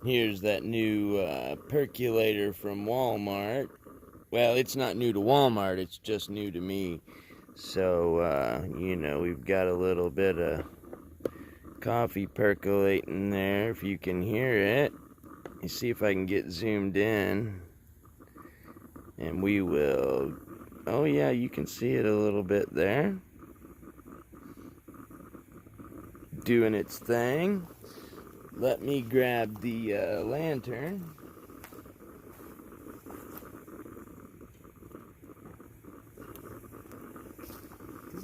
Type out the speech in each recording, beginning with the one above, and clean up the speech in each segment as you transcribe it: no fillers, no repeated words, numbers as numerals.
Here's that new percolator from Walmart. Well, it's not new to Walmart, it's just new to me. So, you know, we've got a little bit of coffee percolating there, if you can hear it. You see if I can get zoomed in. And we will... Oh yeah, you can see it a little bit there. Doing its thing. Let me grab the lantern.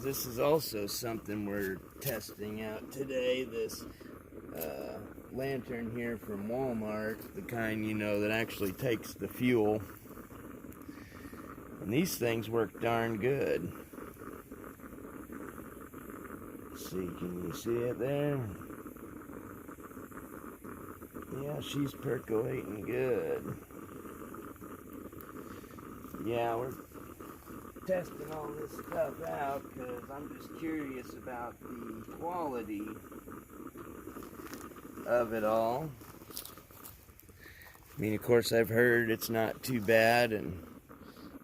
This is also something we're testing out today. This lantern here from Walmart, the kind, you know, that actually takes the fuel. And these things work darn good. Let's see, can you see it there? Yeah, she's percolating good. Yeah, we're testing all this stuff out because I'm just curious about the quality of it all. I mean, of course, I've heard it's not too bad and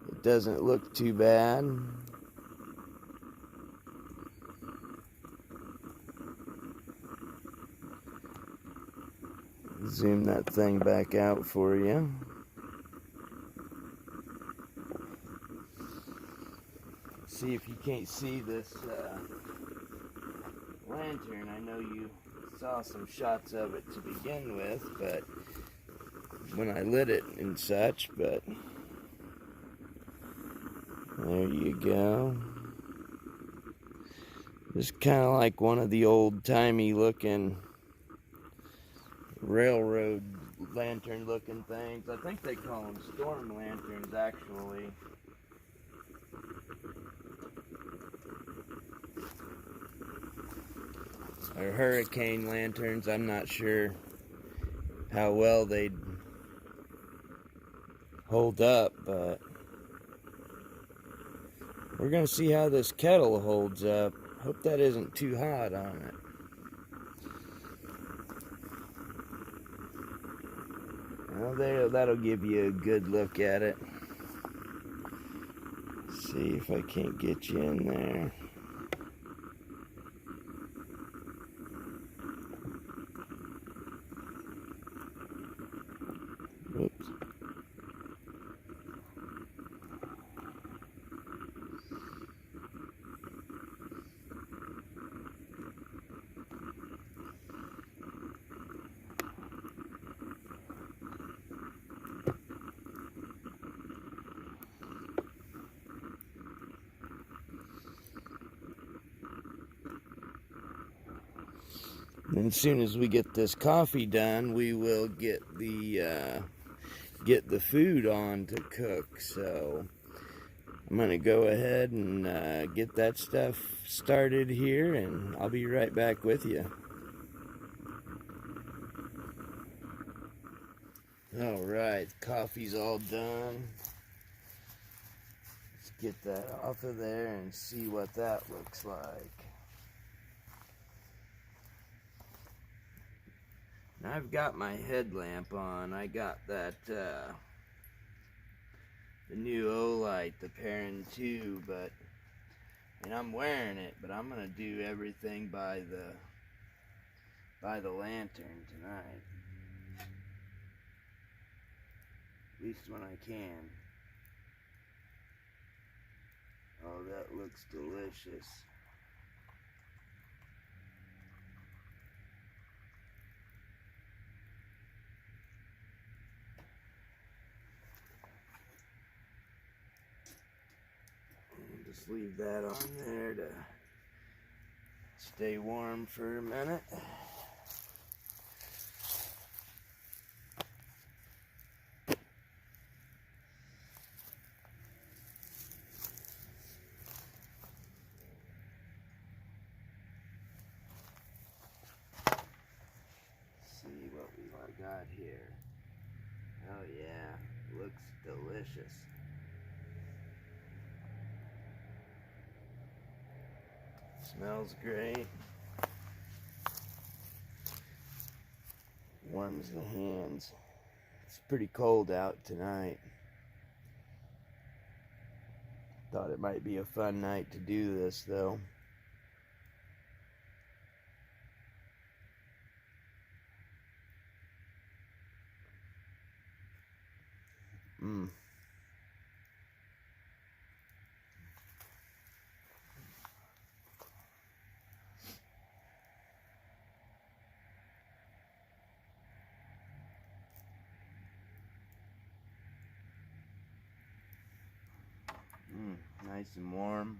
it doesn't look too bad. Zoom that thing back out for you. See if you can't see this lantern. I know you saw some shots of it to begin with, but when I lit it and such, but there you go. Just kind of like one of the old-timey looking railroad lantern looking things. I think they call them storm lanterns actually. Or hurricane lanterns. I'm not sure how well they'd hold up, but we're gonna see how this kettle holds up. Hope that isn't too hot on it. Well, there, that'll give you a good look at it. See if I can't get you in there. Whoops. And as soon as we get this coffee done, we will get the food on to cook. So I'm gonna go ahead and get that stuff started here, and I'll be right back with you. All right, coffee's all done. Let's get that off of there and see what that looks like. Now I've got my headlamp on. I got that the new Olight, the Perrin 2, but and I'm wearing it, but I'm gonna do everything by the lantern tonight. At least when I can. Oh, that looks delicious. Just leave that on there to stay warm for a minute. See what we got here. Oh yeah, looks delicious. Smells great. Warms the hands. It's pretty cold out tonight. Thought it might be a fun night to do this though. Nice and warm.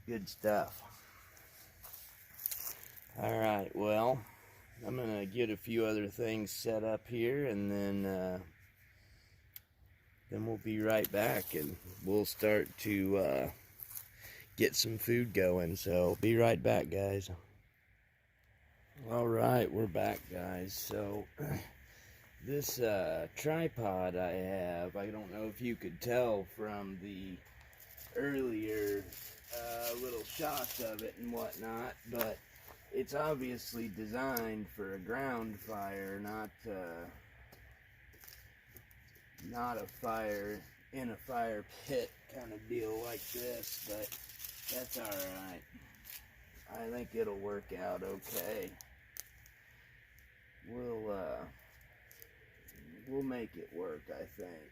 Good stuff. Alright, well, I'm going to get a few other things set up here, and then we'll be right back, and we'll start to get some food going. So be right back, guys. Alright, we're back, guys. So this tripod I have, I don't know if you could tell from the earlier little shots of it and whatnot, but it's obviously designed for a ground fire, not a fire in a fire pit kind of deal like this, but that's alright. I think it'll work out okay. We'll make it work, I think.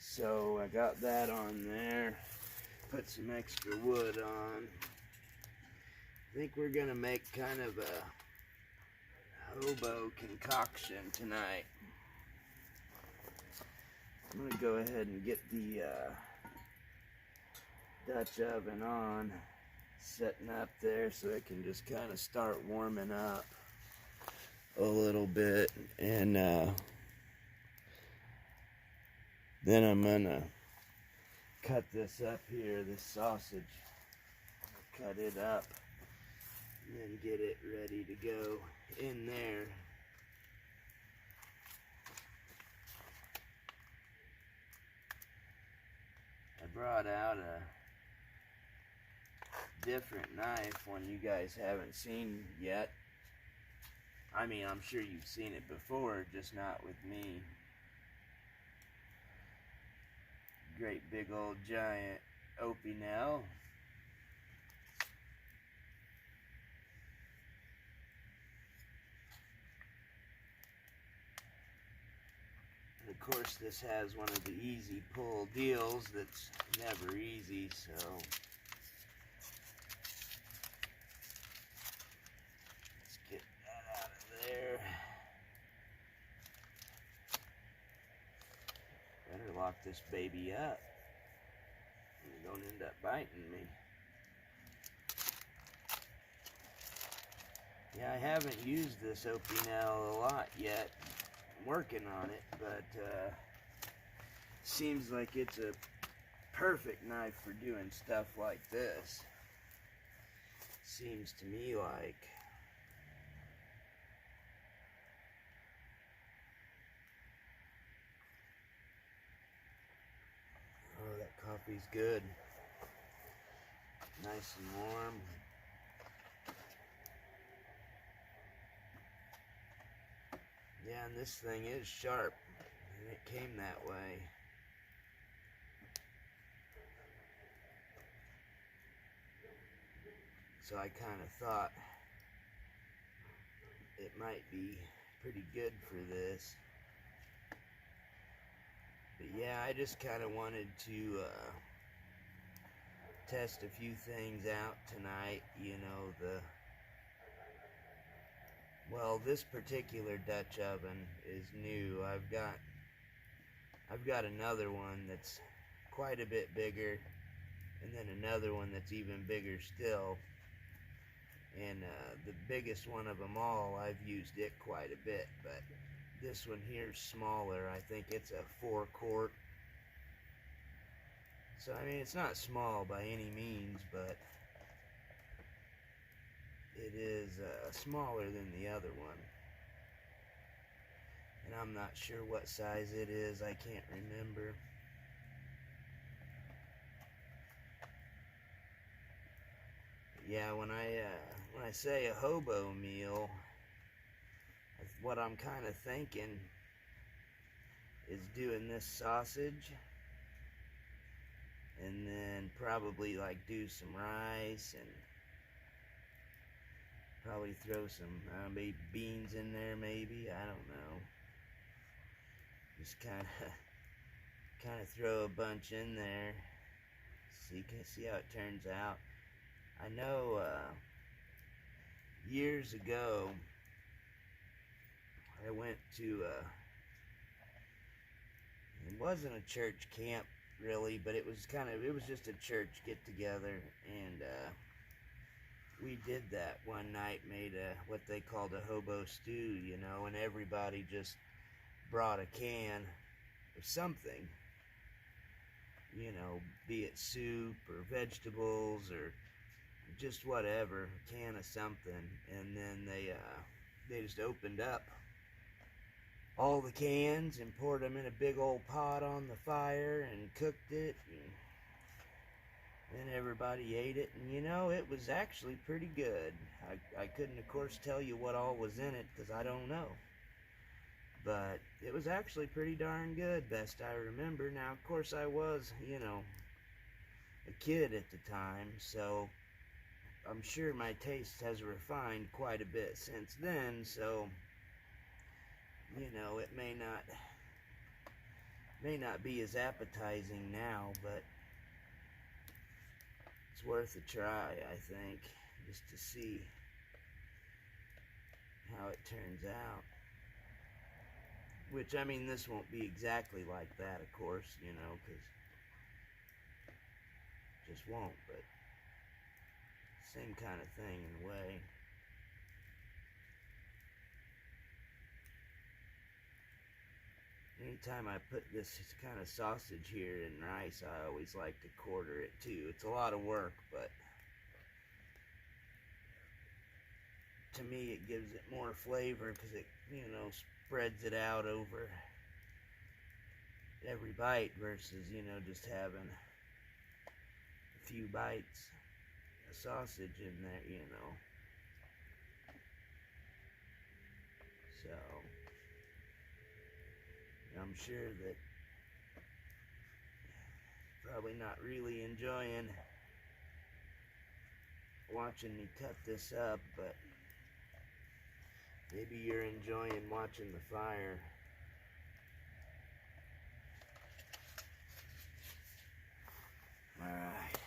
So I got that on there. Put some extra wood on. I think we're gonna make kind of a hobo concoction tonight. I'm gonna go ahead and get the Dutch oven on, setting up there so it can just kind of start warming up a little bit, and then I'm gonna cut this up here, this sausage. Cut it up and then get it ready to go in there. I brought out a different knife, one you guys haven't seen yet. I mean, I'm sure you've seen it before, just not with me. Great big old giant Opinel. And of course, this has one of the easy pull deals that's never easy, so let's get that out of there. Better lock this baby up. You don't end up biting me. Yeah, I haven't used this Opinel a lot yet. I'm working on it, but seems like it's a perfect knife for doing stuff like this. Seems to me like. Oh, that coffee's good. Nice and warm. Yeah, and this thing is sharp, and it came that way. So I kind of thought it might be pretty good for this. But yeah, I just kind of wanted to test a few things out tonight. You know, well, this particular Dutch oven is new. I've got another one that's quite a bit bigger, and then another one that's even bigger still. And the biggest one of them all, I've used it quite a bit, but this one here's smaller. I think it's a 4-quart. So I mean, it's not small by any means, but it is smaller than the other one. And I'm not sure what size it is. I can't remember. Yeah, when I say a hobo meal, what I'm kind of thinking is doing this sausage, and then probably like do some rice and probably throw some maybe beans in there, maybe, I don't know. Just kind of throw a bunch in there. See how it turns out. I know years ago I went to it wasn't a church camp really, but it was just a church get together, and we did that one night. Made what they called a hobo stew, you know, and everybody just brought a can of something, you know, be it soup or vegetables or just whatever, a can of something, and then they just opened up all the cans and poured them in a big old pot on the fire and cooked it, and then everybody ate it, and you know, it was actually pretty good. I couldn't of course tell you what all was in it because I don't know, but it was actually pretty darn good, best I remember. Now of course I was, you know, a kid at the time, so I'm sure my taste has refined quite a bit since then, so you know, it may not be as appetizing now, but it's worth a try, I think, just to see how it turns out. Which, I mean, this won't be exactly like that, of course, you know, because it just won't, but same kind of thing in a way. Anytime I put this kind of sausage here in rice, I always like to quarter it too. It's a lot of work, but to me it gives it more flavor because it, you know, spreads it out over every bite versus, you know, just having a few bites of sausage in there, you know. So I'm sure that probably not really enjoying watching me cut this up, but maybe you're enjoying watching the fire. Alright.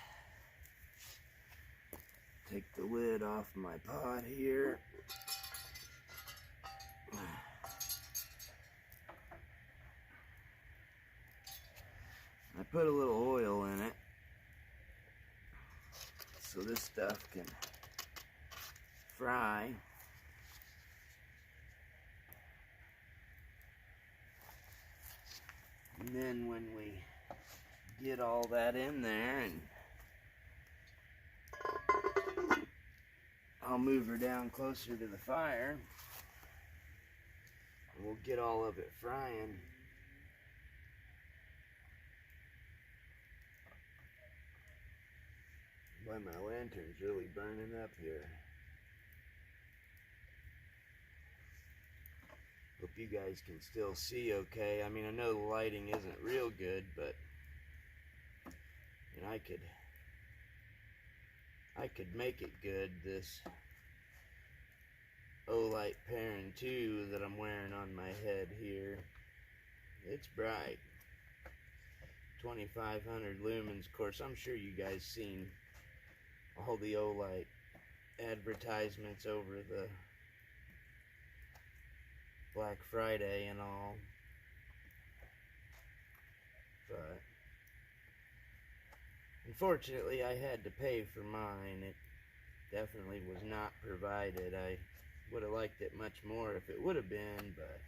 Take the lid off my pot here. I put a little oil in it so this stuff can fry. And then when we get all that in there, and I'll move her down closer to the fire, and we'll get all of it frying. Boy, my lantern's really burning up here. Hope you guys can still see okay. I mean, I know the lighting isn't real good, but and I could make it good. This Olight Parent 2 that I'm wearing on my head here, it's bright. 2500 lumens. Of course, I'm sure you guys seen all the Olight advertisements over the Black Friday and all, but unfortunately I had to pay for mine. It definitely was not provided. I would have liked it much more if it would have been, but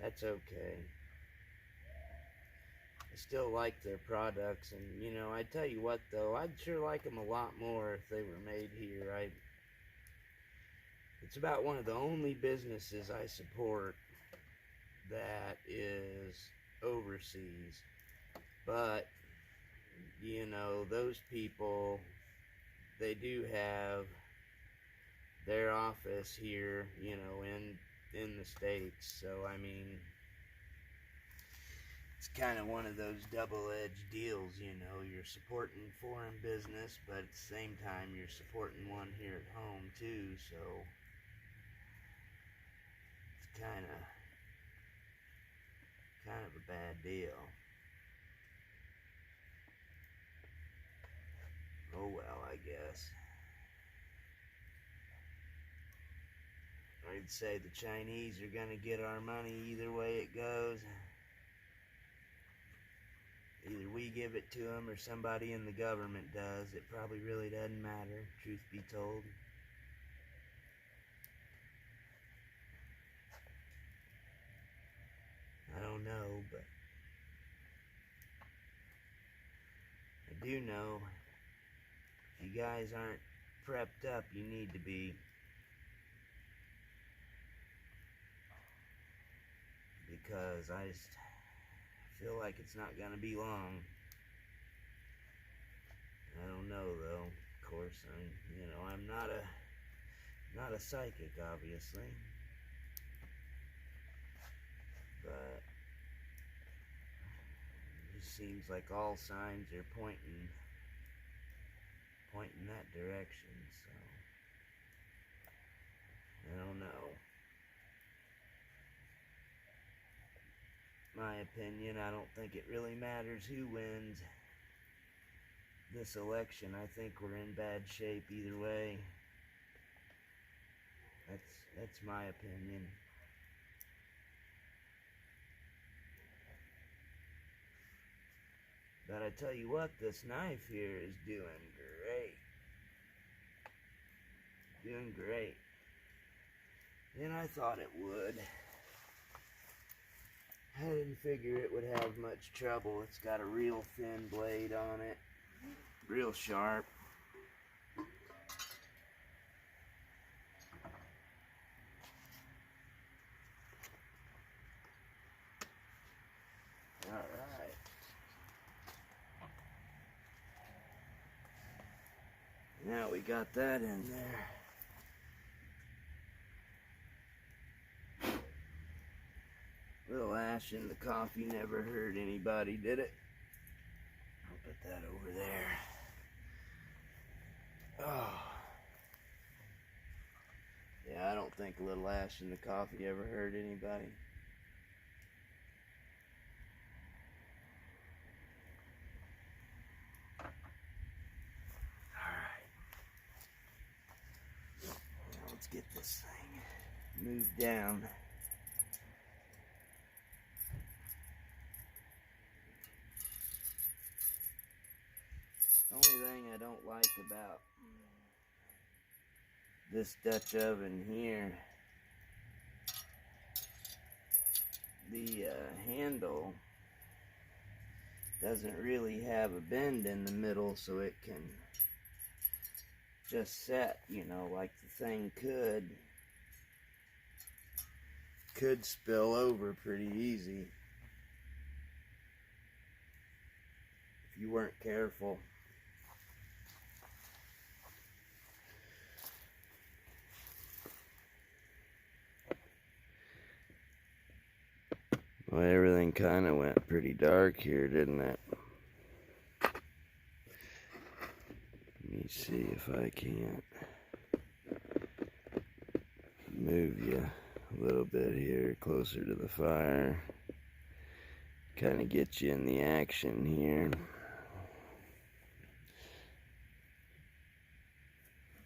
that's okay. I still like their products, and you know, I tell you what though, I'd sure like them a lot more if they were made here. It's about one of the only businesses I support that is overseas. But, you know, those people, they do have their office here, you know, in the States. So, I mean, it's kind of one of those double-edged deals, you know. You're supporting foreign business, but at the same time, you're supporting one here at home, too. So, it's kind of a bad deal. Oh, well, I guess. I'd say the Chinese are going to get our money either way it goes. Either we give it to them or somebody in the government does. It probably really doesn't matter, truth be told. I don't know, but I do know if you guys aren't prepped up, you need to be. Because I just feel like it's not gonna be long. I don't know though. Of course, I'm not a psychic, obviously, but it just seems like all signs are pointing that direction. So I don't know. My opinion, I don't think it really matters who wins this election. I think we're in bad shape either way. That's my opinion. But I tell you what, this knife here is doing great. Doing great. And I thought it would. I didn't figure it would have much trouble. It's got a real thin blade on it. Real sharp. Alright. Now we got that in there. Little ash in the coffee never hurt anybody, did it? I'll put that over there. Oh. Yeah, I don't think a little ash in the coffee ever hurt anybody. Alright. Now let's get this thing moved down. The only thing I don't like about this Dutch oven here, the handle doesn't really have a bend in the middle, so it can just set, you know, like the thing could spill over pretty easy if you weren't careful. Well, everything kind of went pretty dark here, didn't it? Let me see if I can't move you a little bit here, closer to the fire. Kind of get you in the action here.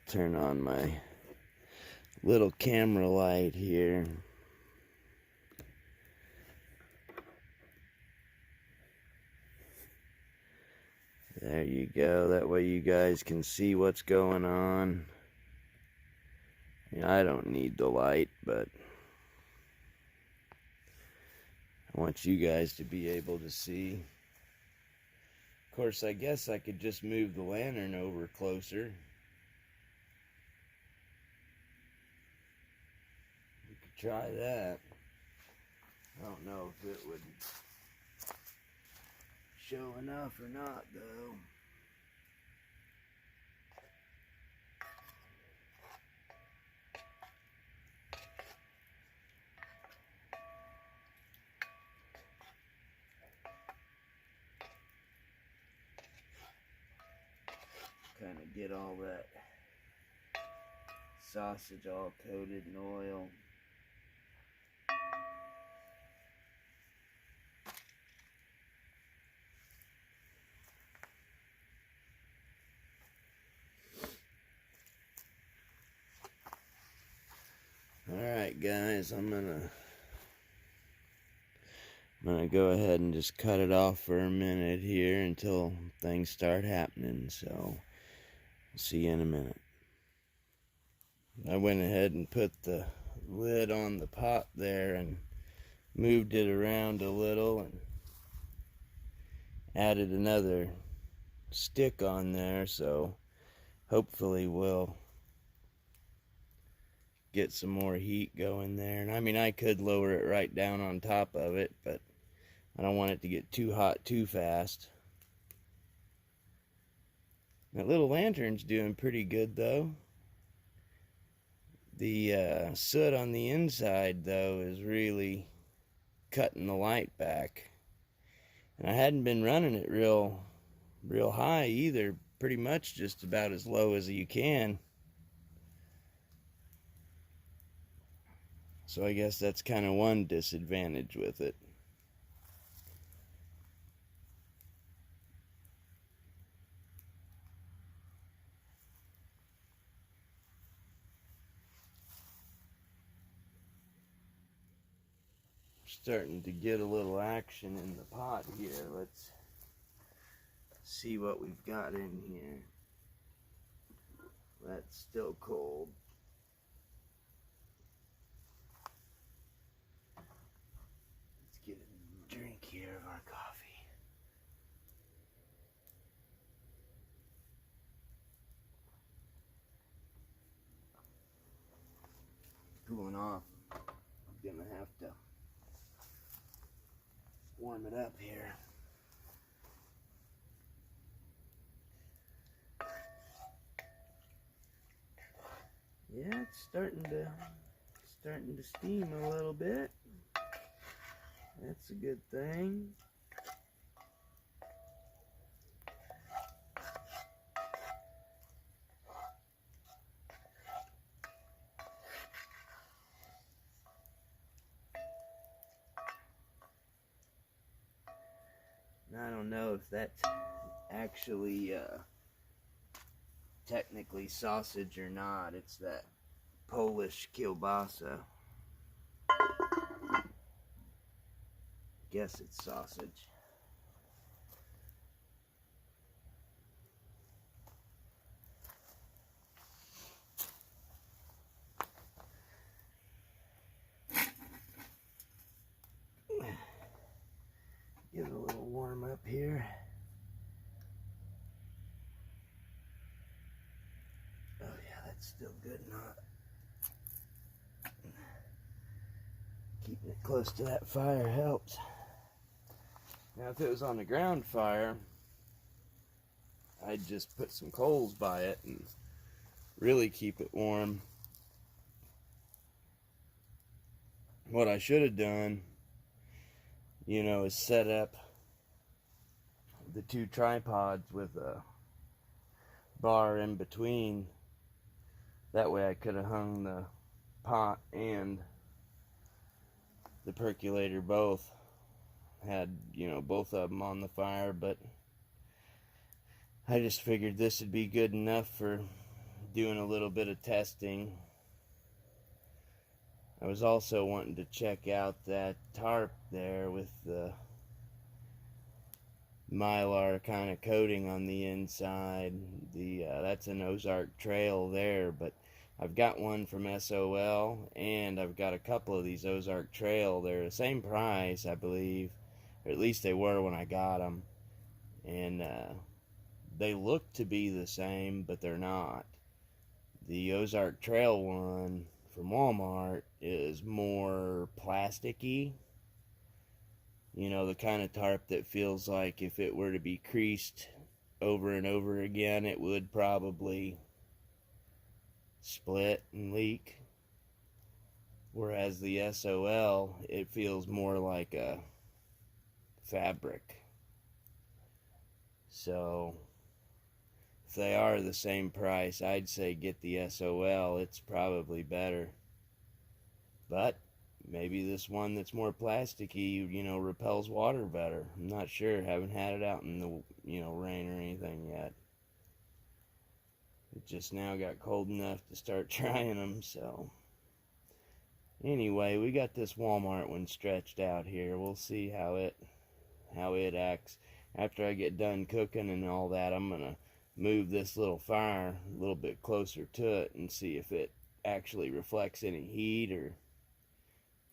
Turn on my little camera light here. There you go. That way you guys can see what's going on. I don't need the light, but I want you guys to be able to see. Of course, I guess I could just move the lantern over closer. We could try that. I don't know if it would show enough or not, though. get all that sausage all coated in oil. Alright guys, I'm gonna go ahead and just cut it off for a minute here until things start happening, so I'll see you in a minute. I went ahead and put the lid on the pot there and moved it around a little and added another stick on there, so hopefully we'll get some more heat going there. And I mean, I could lower it right down on top of it, but I don't want it to get too hot too fast. That little lantern's doing pretty good though. The soot on the inside though is really cutting the light back. And I hadn't been running it real high either, pretty much just about as low as you can. So I guess that's kind of one disadvantage with it. Starting to get a little action in the pot here. Let's see what we've got in here. That's still cold. Let's get a drink here of our coffee. Cooling off. I'm gonna have to warm it up here. Yeah, it's starting to steam a little bit. That's a good thing. I don't know if that's actually technically sausage or not. It's that Polish kielbasa. Guess it's sausage. Give it a little warm up here. Oh yeah, that's still good and hot. Keeping it close to that fire helps. Now if it was on the ground fire, I'd just put some coals by it and really keep it warm. What I should have done, you know, is set up the two tripods with a bar in between. That way I could have hung the pot and the percolator both. Had, you know, both of them on the fire, but I just figured this would be good enough for doing a little bit of testing. I was also wanting to check out that tarp there with the mylar kind of coating on the inside. That's an Ozark Trail there, but I've got one from SOL and I've got a couple of these Ozark Trail. They're the same price, I believe, or at least they were when I got them, and they look to be the same, but they're not. The Ozark Trail one from Walmart is more plasticky. You know, the kind of tarp that feels like if it were to be creased over and over again, it would probably split and leak. Whereas the SOL, it feels more like a fabric. So if they are the same price, I'd say get the SOL. It's probably better. But maybe this one that's more plasticky, repels water better. I'm not sure. Haven't had it out in the, rain or anything yet. It just now got cold enough to start trying them, so. Anyway, we got this Walmart one stretched out here. We'll see how it acts. After I get done cooking and all that, I'm going to move this little fire a little bit closer to it and see if it actually reflects any heat, or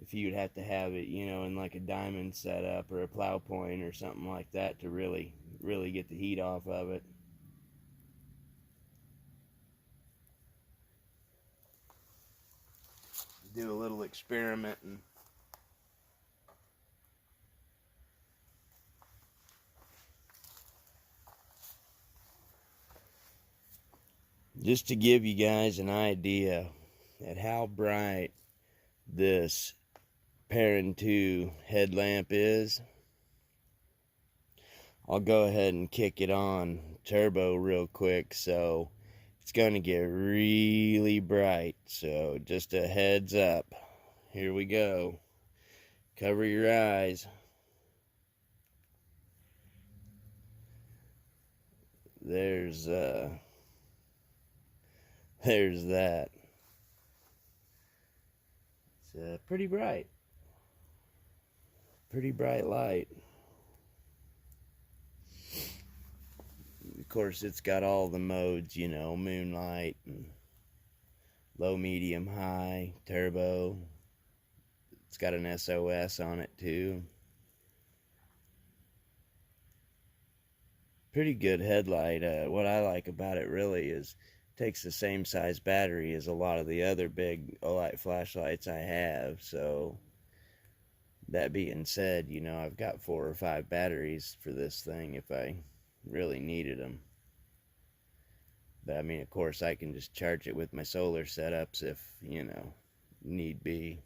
if you'd have to have it, in like a diamond setup or a plow point or something like that to really get the heat off of it. Do a little experimenting. Just to give you guys an idea at how bright this Perrin 2 headlamp is, I'll go ahead and kick it on turbo real quick, so it's going to get really bright. So just a heads up. Here we go. Cover your eyes. There's that. It's pretty bright. Pretty bright light. Of course, it's got all the modes, moonlight, and low, medium, high, turbo. It's got an SOS on it too. Pretty good headlight. What I like about it really is it takes the same size battery as a lot of the other big Olight flashlights I have. So that being said, I've got 4 or 5 batteries for this thing if I really needed them. But I mean, of course, I can just charge it with my solar setups if, need be.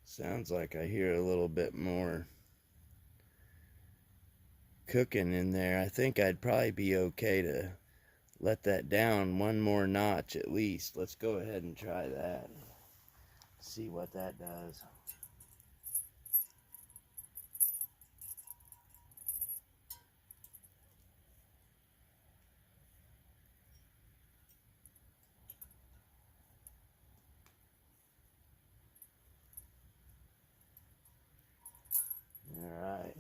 Sounds like I hear a little bit more cooking in there. I think I'd probably be okay to let that down one more notch at least. Let's go ahead and try that. See what that does. Alright.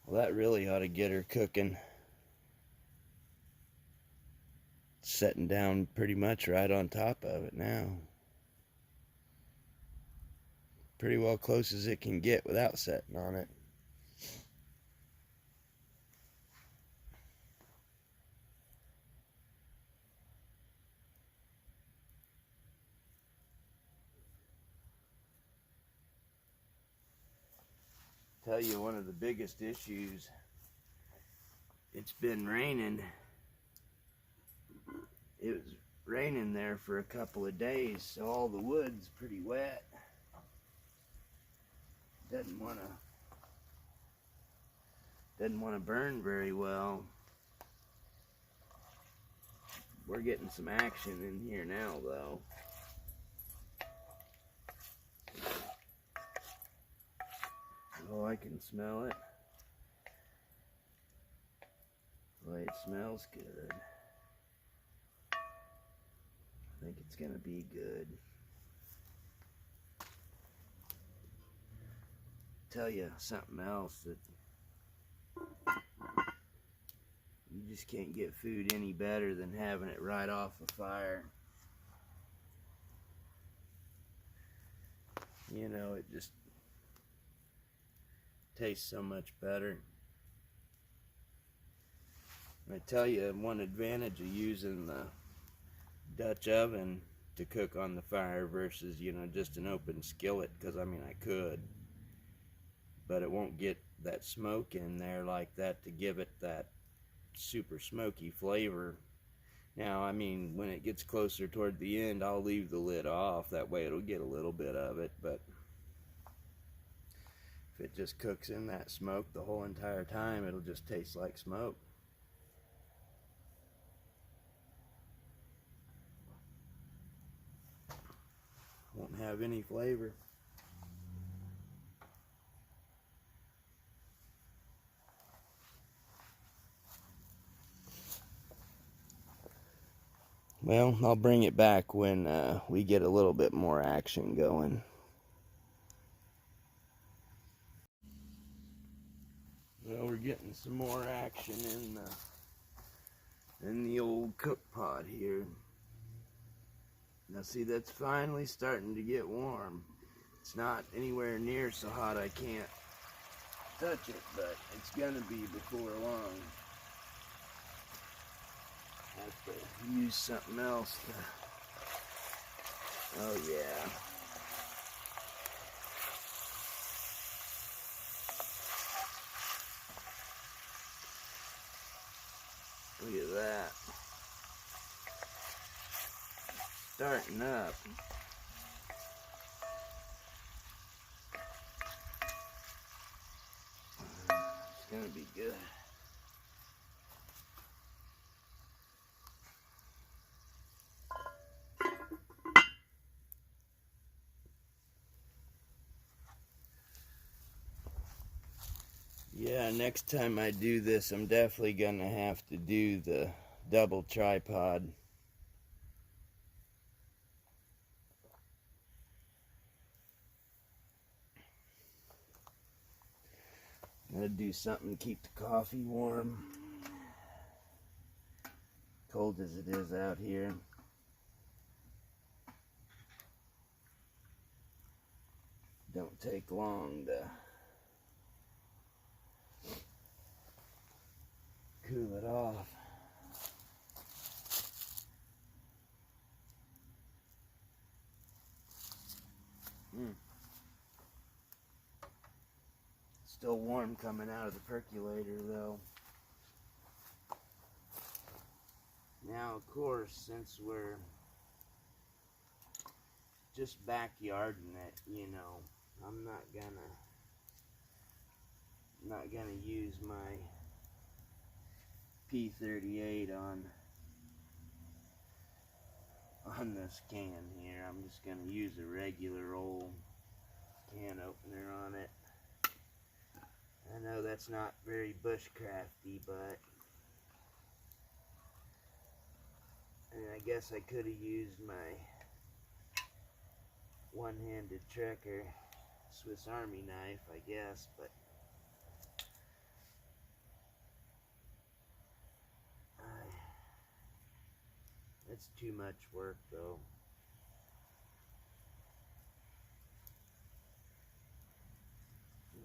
Well, that really ought to get her cooking. It's setting down pretty much right on top of it now. Pretty well close as it can get without setting on it. Tell you one of the biggest issues, it's been raining. It was raining there for a couple of days, so all the wood's pretty wet. Doesn't want to burn very well. We're getting some action in here now though. Oh, I can smell it. Boy, it smells good. I think it's gonna be good. Tell you something else, that you just can't get food any better than having it right off a fire. It just tastes so much better. I tell you, one advantage of using the Dutch oven to cook on the fire versus, just an open skillet, because I mean I could, but it won't get that smoke in there like that to give it that super smoky flavor. Now, I mean, when it gets closer toward the end, I'll leave the lid off. That way it'll get a little bit of it, but if it just cooks in that smoke the whole entire time, it'll just taste like smoke. Won't have any flavor. Well, I'll bring it back when we get a little bit more action going. Well, we're getting some more action in the old cook pot here. Now see, that's finally starting to get warm. It's not anywhere near so hot I can't touch it, but it's gonna be before long. Have to use something else to... Oh yeah. Look at that. Starting up. It's gonna be good. Yeah, next time I do this, I'm definitely gonna have to do the double tripod. I'm gonna do something to keep the coffee warm. Cold as it is out here. Don't take long to cool it off. Still warm coming out of the percolator though. Now, of course, since we're just backyarding it, you know, I'm not gonna use my P38 on this can here. I'm just gonna use a regular old can opener on it. I know that's not very bushcrafty, but and I guess I could have used my one-handed trekker Swiss Army knife, I guess, but it's too much work though.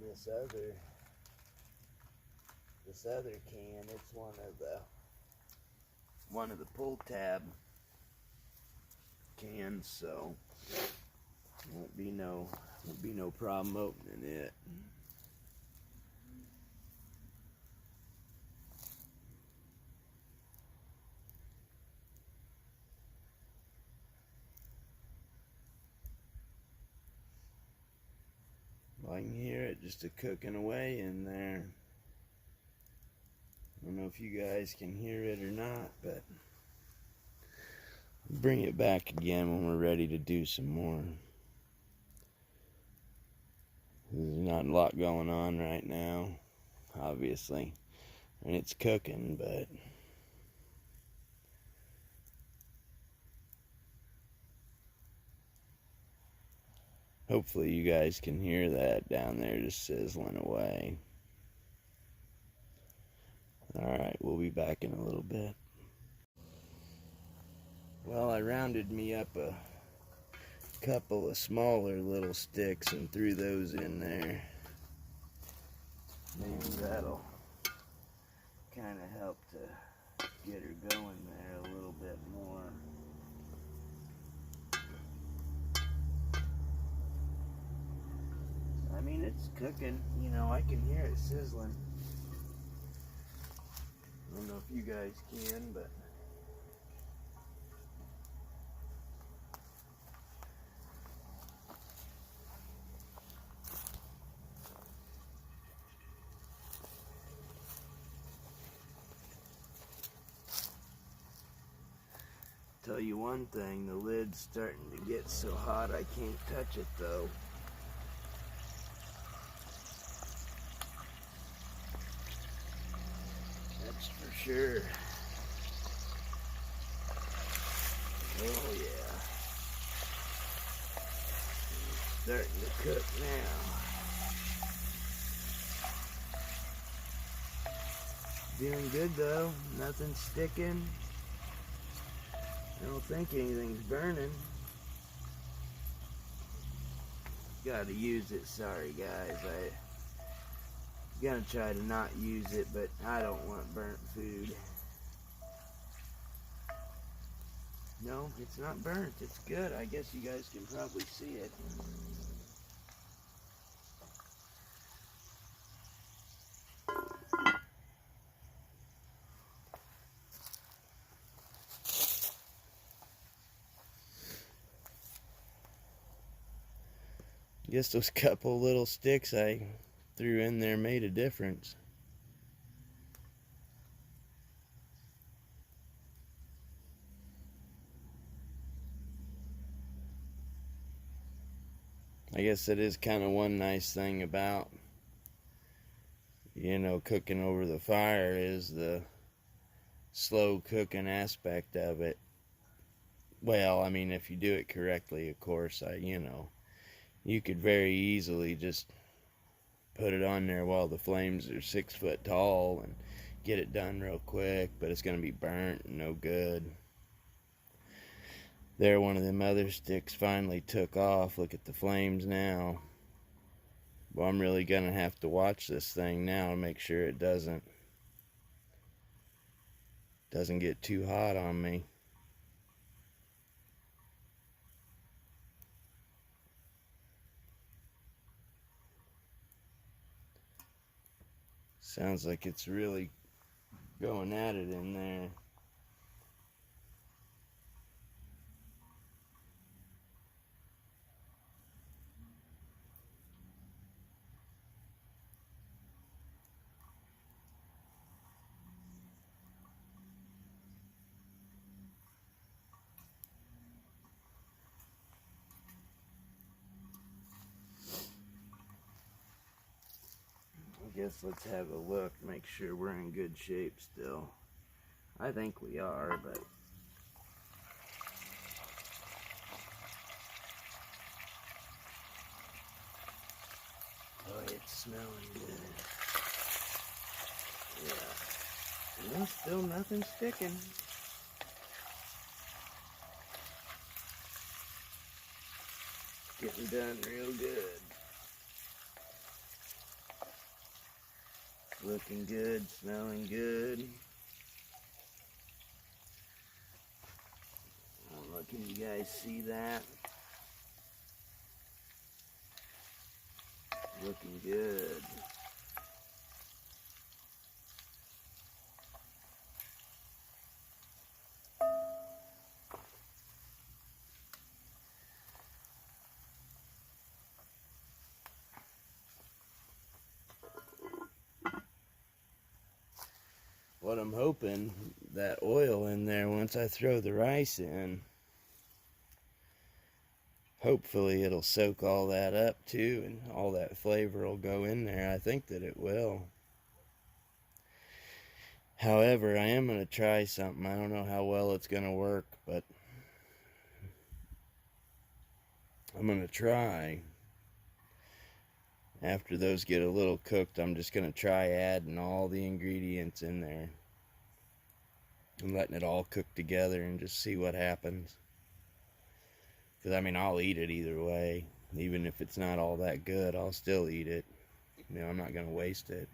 This other can, it's one of the pull tab cans, so won't be no problem opening it. I can hear it just a cooking away in there. I don't know if you guys can hear it or not, but I'll bring it back again when we're ready to do some more. There's not a lot going on right now, obviously. And it's cooking, but hopefully you guys can hear that down there just sizzling away. Alright, we'll be back in a little bit. Well, I rounded me up a couple of smaller little sticks and threw those in there. Maybe that'll kind of help to get her going there a little bit more. I mean, it's cooking, you know, I can hear it sizzling. I don't know if you guys can, but tell you one thing, the lid's starting to get so hot I can't touch it though. That's for sure. Oh yeah. It's starting to cook now. Doing good though, nothing's sticking. I don't think anything's burning. Gotta use it, sorry guys. I'm gonna try to not use it, but I don't want burnt food. No, it's not burnt, it's good. I guess you guys can probably see it. I guess those couple little sticks I threw in there made a difference. I guess that is kind of one nice thing about, you know, cooking over the fire is the slow cooking aspect of it. Well, I mean, if you do it correctly, of course, you know, you could very easily just put it on there while the flames are 6 foot tall and get it done real quick, but it's going to be burnt and no good. There, one of them other sticks finally took off. Look at the flames now. Well, I'm really going to have to watch this thing now to make sure it doesn't get too hot on me. Sounds like it's really going at it in there. I guess let's have a look, make sure we're in good shape still. I think we are, but boy, it's smelling good. Yeah. No, still nothing sticking. Getting done real good. Looking good, smelling good. I don't know, can you guys see that? Looking good. What I'm hoping, that oil in there, once I throw the rice in, hopefully it'll soak all that up too, and all that flavor will go in there. I think that it will. However, I am going to try something. I don't know how well it's going to work, but I'm going to try. After those get a little cooked, I'm just going to try adding all the ingredients in there and letting it all cook together and just see what happens. Because, I mean, I'll eat it either way. Even if it's not all that good, I'll still eat it. You know, I'm not going to waste it.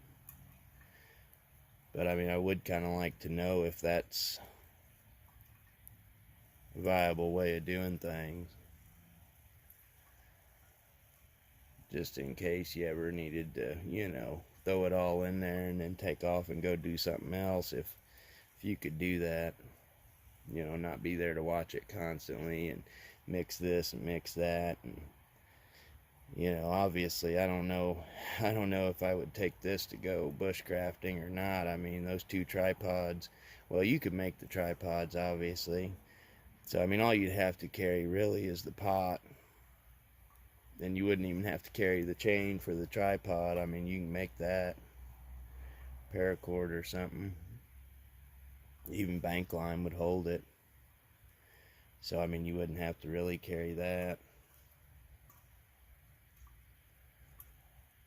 But, I mean, I would kind of like to know if that's a viable way of doing things. Just in case you ever needed to, you know, throw it all in there and then take off and go do something else. If you could do that, you know, not be there to watch it constantly and mix this and mix that. And, you know, obviously, I don't know if I would take this to go bushcrafting or not. I mean, those two tripods, well, you could make the tripods, obviously. So I mean, all you'd have to carry really is the pot. Then you wouldn't even have to carry the chain for the tripod. I mean, you can make that paracord or something. Even bank line would hold it. So I mean, you wouldn't have to really carry that.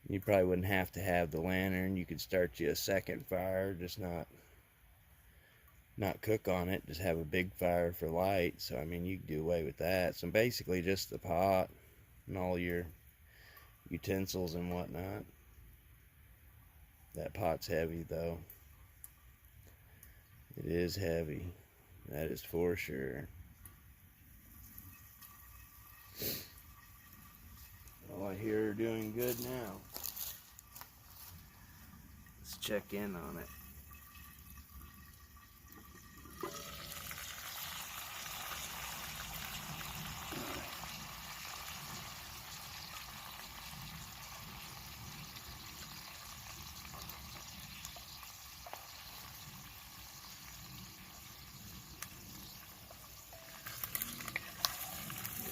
You probably wouldn't have to have the lantern. You could start you a second fire, just not cook on it. Just have a big fire for light. So I mean, you could do away with that. So basically, just the pot and all your utensils and whatnot. That pot's heavy though. It is heavy. That is for sure. Oh, I hear her doing good now. Let's check in on it.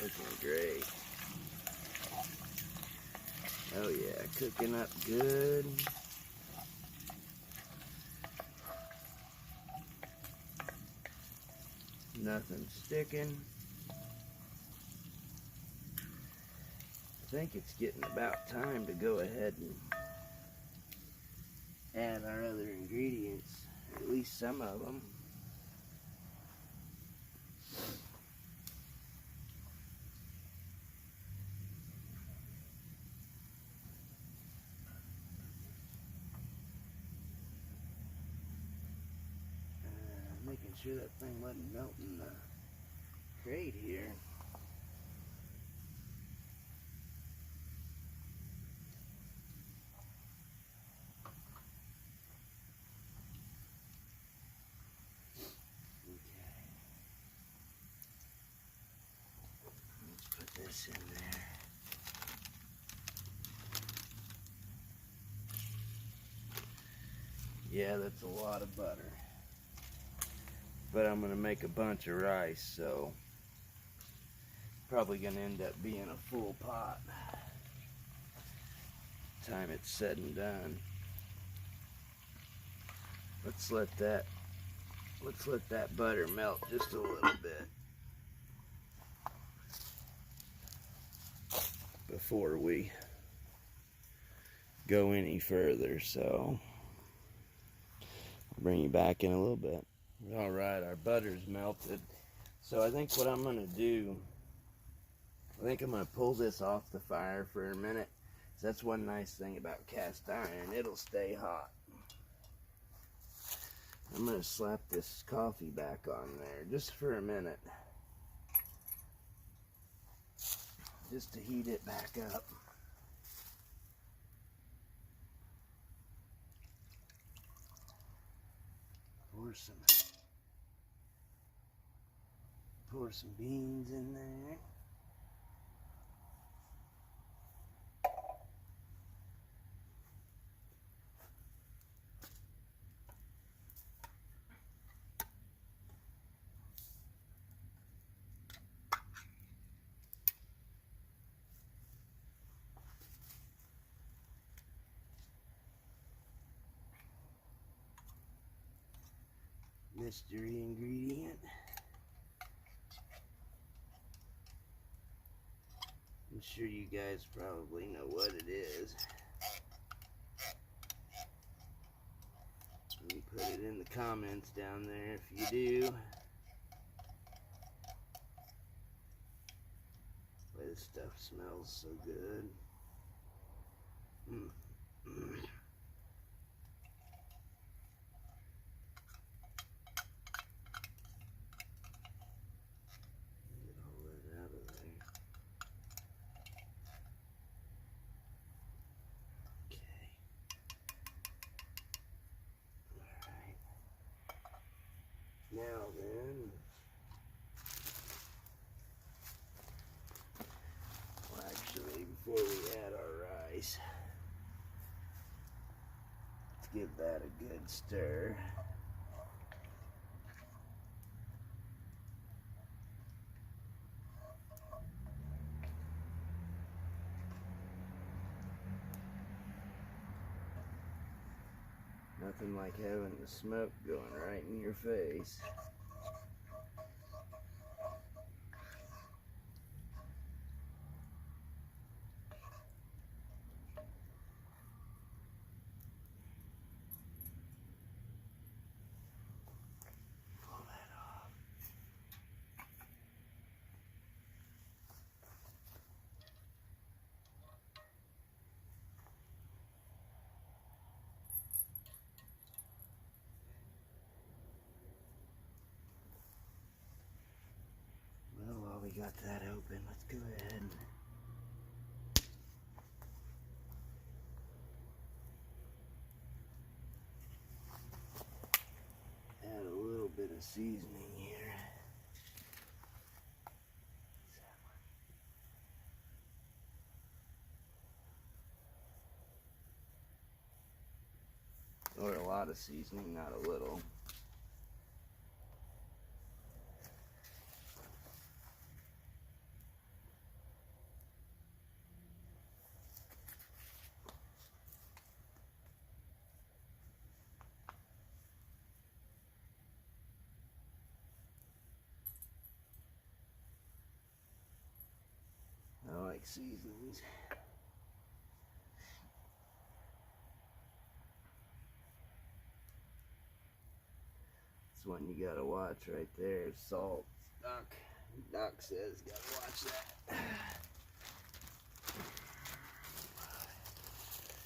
Looking great. Oh yeah, cooking up good. Nothing sticking. I think it's getting about time to go ahead and add our other ingredients, at least some of them. Making sure that thing wasn't melting the crate here. Okay. Let's put this in there. Yeah, that's a lot of butter. But I'm gonna make a bunch of rice, so probably gonna end up being a full pot. Time it's said and done. Let's let that butter melt just a little bit before we go any further. So I'll bring you back in a little bit. All right, our butter's melted. So I think what I'm gonna do, I think I'm gonna pull this off the fire for a minute. So that's one nice thing about cast iron, it'll stay hot. I'm gonna slap this coffee back on there just for a minute, just to heat it back up. Pour some beans in there. Mystery ingredient. I'm sure you guys probably know what it is. Let me put it in the comments down there if you do. Boy, this stuff smells so good. Now then, well, actually, before we add our rice, let's give that a good stir. Nothing like having the smoke going right in your face. Pull that off. Well, while we got that open, let's go ahead and add a little bit of seasoning here. Or a lot of seasoning, not a little. I like seasonings. That's one you gotta watch right there. Salt. Doc says gotta watch that.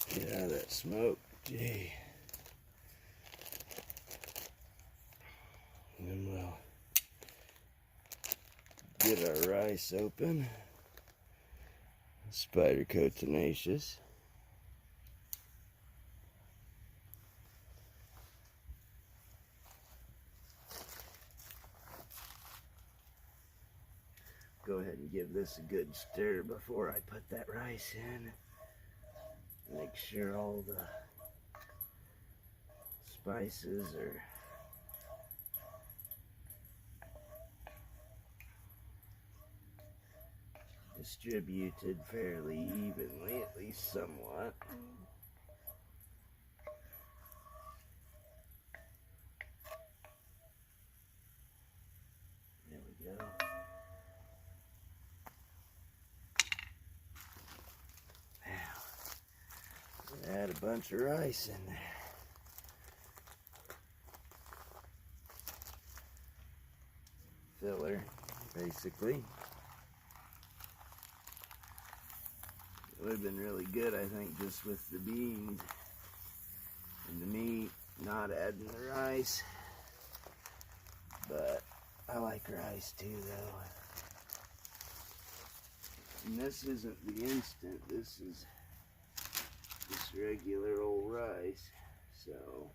Get out of that smoke. Gee. And then we'll get our rice open. Spider coat tenacious. Go ahead and give this a good stir before I put that rice in. Make sure all the spices are distributed fairly evenly, at least somewhat. There we go. Now, add a bunch of rice in there. Filler, basically. It would have been really good, I think, just with the beans and the meat, not adding the rice. But I like rice too, though. And this isn't the instant, this is just regular old rice. So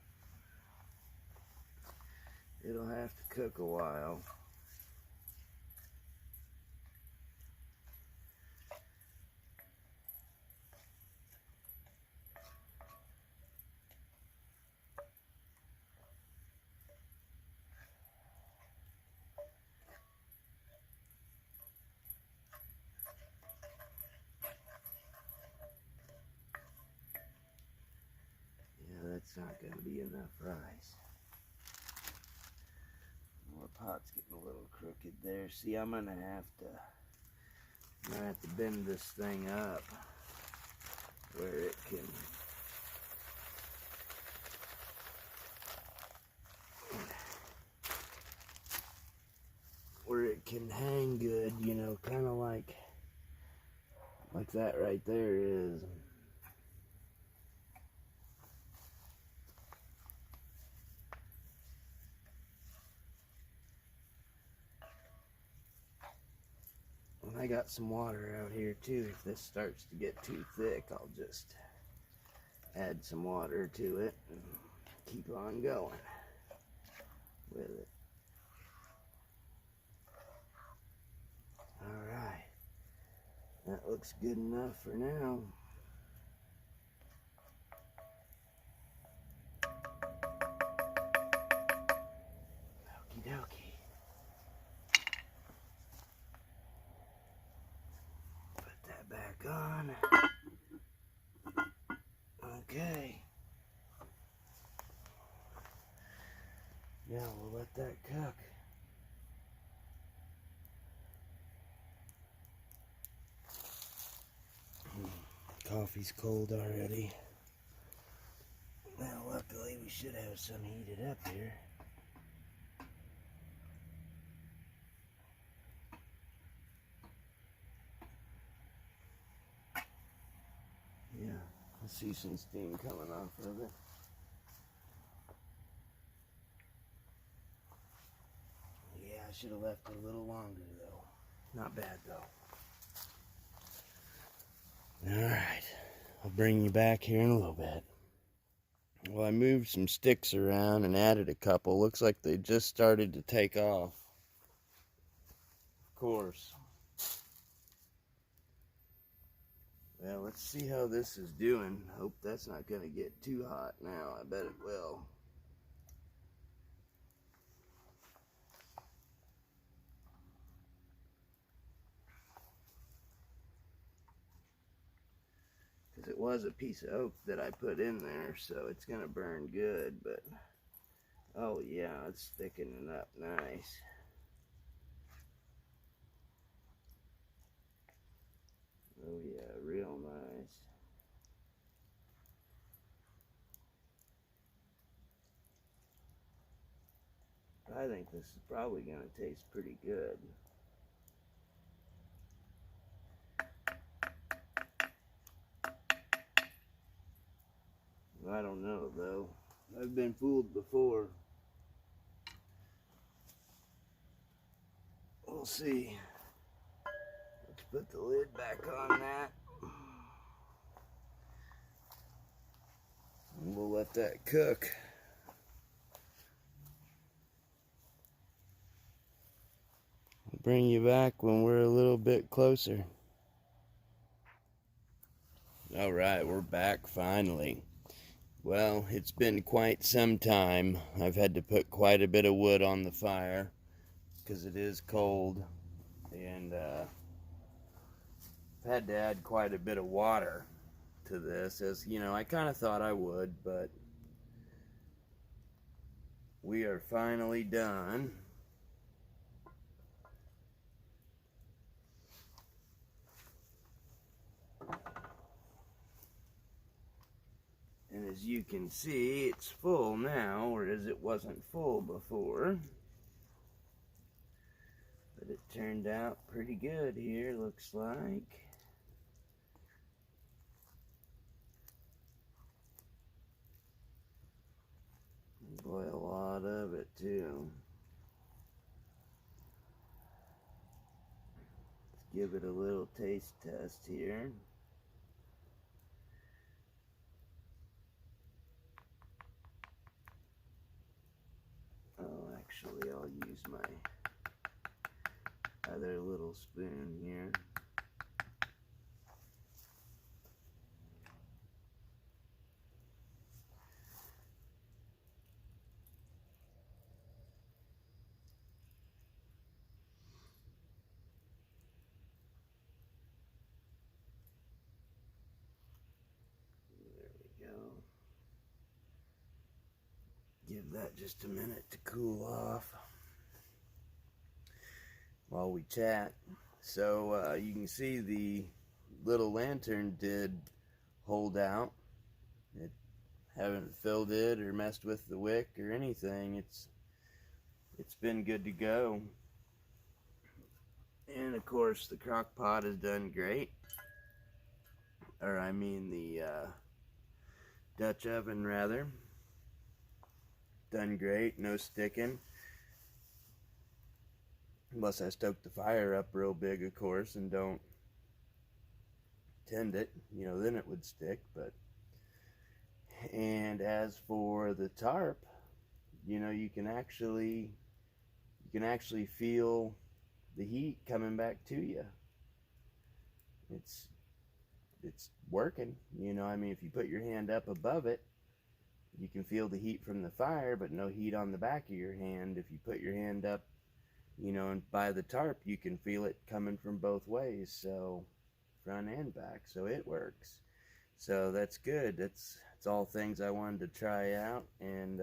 it'll have to cook a while. That's not going to be enough rice. My pot's getting a little crooked there. See, I'm going to have to bend this thing up where it can hang good, you know, kind of like that right there is. And I got some water out here too. If this starts to get too thick, I'll just add some water to it and keep on going with it. Alright, that looks good enough for now. Okie dokie. Put that back on. Okay. Yeah, we'll let that cook. Coffee's cold already. Well, luckily we should have some heated up here. Yeah, I see some steam coming off of it. Yeah, I should have left it a little longer though. Not bad though. Alright, I'll bring you back here in a little bit. Well, I moved some sticks around and added a couple. Looks like they just started to take off. Of course. Well, let's see how this is doing. Hope that's not going to get too hot now. I bet it will. Because it was a piece of oak that I put in there, so it's going to burn good. But, oh yeah, it's thickening up nice. Oh yeah, real nice. I think this is probably going to taste pretty good. I don't know though. I've been fooled before. We'll see. Let's put the lid back on that. And we'll let that cook. I'll bring you back when we're a little bit closer. Alright, we're back finally. Well, it's been quite some time. I've had to put quite a bit of wood on the fire because it is cold, and I've had to add quite a bit of water to this, as you know, I kind of thought I would, but we are finally done. And as you can see, it's full now, whereas it wasn't full before. But it turned out pretty good here, looks like. Boy, a lot of it too. Let's give it a little taste test here. Oh, actually, I'll use my other little spoon here. Give that just a minute to cool off while we chat. So you can see the little lantern did hold out. It haven't filled it or messed with the wick or anything. It's been good to go. And of course the crock pot has done great. Or I mean the Dutch oven rather. Done great, no sticking. Unless I stoke the fire up real big, of course, and don't tend it, you know, then it would stick. But and as for the tarp, you know, you can actually feel the heat coming back to you. It's working, you know. I mean, if you put your hand up above it, you can feel the heat from the fire, but no heat on the back of your hand. If you put your hand up, you know, and by the tarp, you can feel it coming from both ways, so front and back, so it works. So that's good. It's all things I wanted to try out, and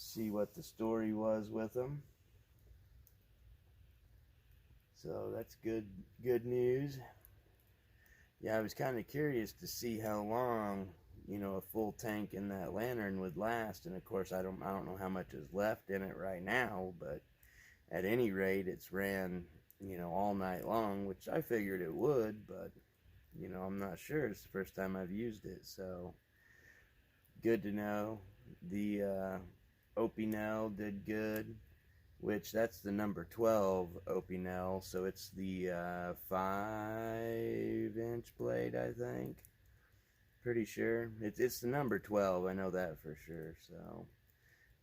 see what the story was with them. So that's good news. Yeah, I was kind of curious to see how long, a full tank in that lantern would last. And of course, I don't know how much is left in it right now, but at any rate, it's ran, all night long, which I figured it would, but I'm not sure. It's the first time I've used it, so good to know. The Opinel did good, which that's the number 12 Opinel, so it's the 5-inch blade, I think. Pretty sure. It's the number 12, I know that for sure, so,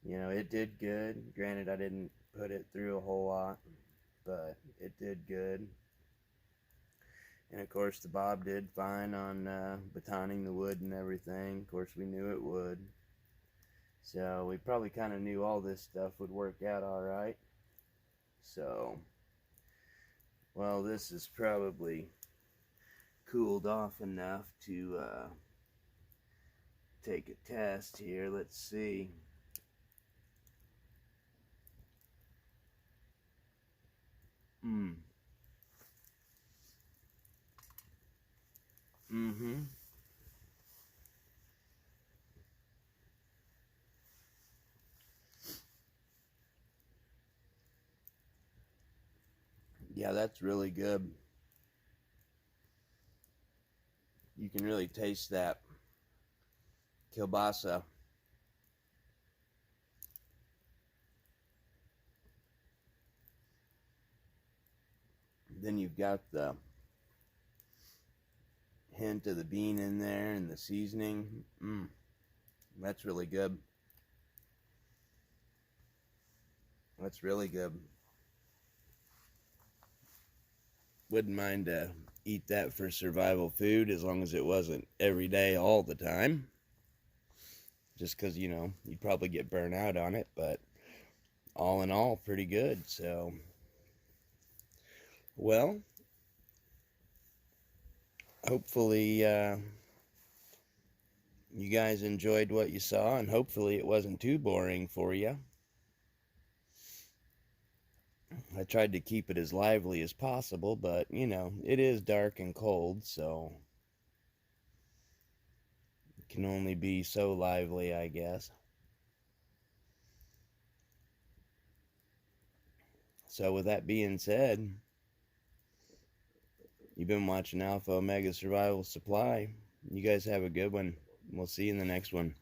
it did good. Granted, I didn't put it through a whole lot, but it did good. And of course, the bob did fine on batoning the wood and everything. Of course, we knew it would. So we probably kind of knew all this stuff would work out all right. So, well, this is probably cooled off enough to take a test here. Let's see. Yeah, that's really good. You can really taste that kielbasa. Then you've got the hint of the bean in there and the seasoning. That's really good. That's really good. Wouldn't mind to eat that for survival food as long as it wasn't every day all the time. Just because, you'd probably get burnt out on it, but all in all, pretty good. So, well, hopefully you guys enjoyed what you saw, and hopefully it wasn't too boring for you. I tried to keep it as lively as possible, but, it is dark and cold, so it can only be so lively, I guess. So with that being said, you've been watching Alpha Omega Survival Supply. You guys have a good one. We'll see you in the next one.